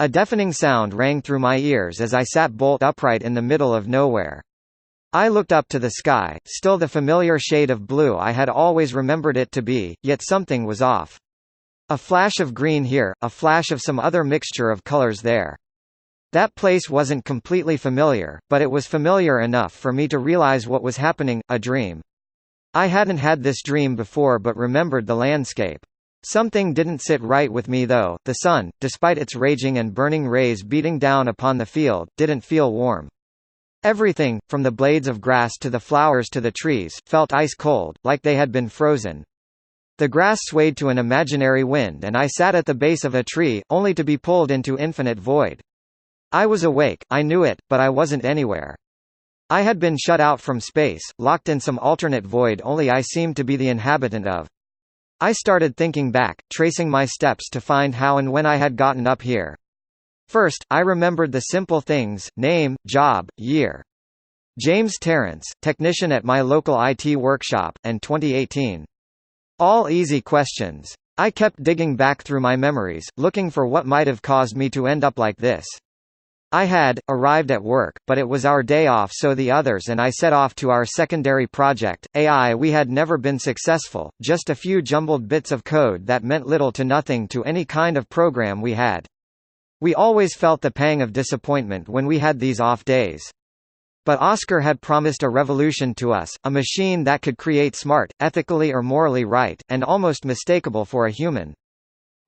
A deafening sound rang through my ears as I sat bolt upright in the middle of nowhere. I looked up to the sky, still the familiar shade of blue I had always remembered it to be, yet something was off. A flash of green here, a flash of some other mixture of colors there. That place wasn't completely familiar, but it was familiar enough for me to realize what was happening, a dream. I hadn't had this dream before but remembered the landscape. Something didn't sit right with me though. The sun, despite its raging and burning rays beating down upon the field, didn't feel warm. Everything, from the blades of grass to the flowers to the trees, felt ice cold, like they had been frozen. The grass swayed to an imaginary wind and I sat at the base of a tree, only to be pulled into infinite void. I was awake, I knew it, but I wasn't anywhere. I had been shut out from space, locked in some alternate void only I seemed to be the inhabitant of. I started thinking back, tracing my steps to find how and when I had gotten up here. First, I remembered the simple things: name, job, year. James Terrence, technician at my local IT workshop, and 2018. All easy questions. I kept digging back through my memories, looking for what might have caused me to end up like this. I had arrived at work, but it was our day off, so the others and I set off to our secondary project, AI. We had never been successful, just a few jumbled bits of code that meant little to nothing to any kind of program we had. We always felt the pang of disappointment when we had these off days. But Oscar had promised a revolution to us, a machine that could create smart, ethically or morally right, and almost mistakable for a human.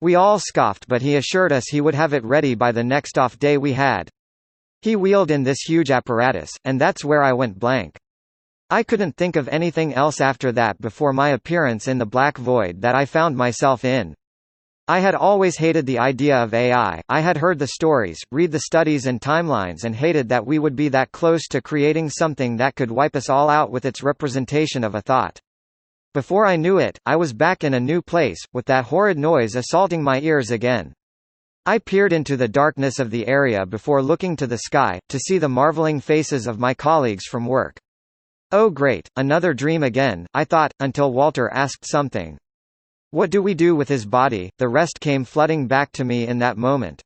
We all scoffed, but he assured us he would have it ready by the next off day we had. He wheeled in this huge apparatus, and that's where I went blank. I couldn't think of anything else after that before my appearance in the black void that I found myself in. I had always hated the idea of AI. I had heard the stories, read the studies and timelines, and hated that we would be that close to creating something that could wipe us all out with its representation of a thought. Before I knew it, I was back in a new place, with that horrid noise assaulting my ears again. I peered into the darkness of the area before looking to the sky, to see the marveling faces of my colleagues from work. Oh great, another dream again, I thought, until Walter asked something. What do we do with his body? The rest came flooding back to me in that moment.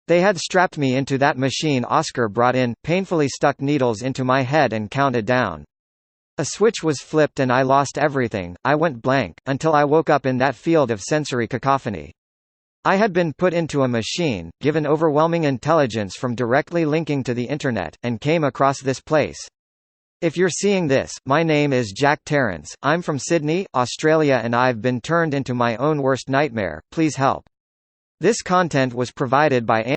They had strapped me into that machine Oscar brought in, painfully stuck needles into my head and counted down. A switch was flipped and I lost everything. I went blank, until I woke up in that field of sensory cacophony. I had been put into a machine, given overwhelming intelligence from directly linking to the internet, and came across this place. If you're seeing this, my name is Jack Terrence, I'm from Sydney, Australia, and I've been turned into my own worst nightmare. Please help. This content was provided by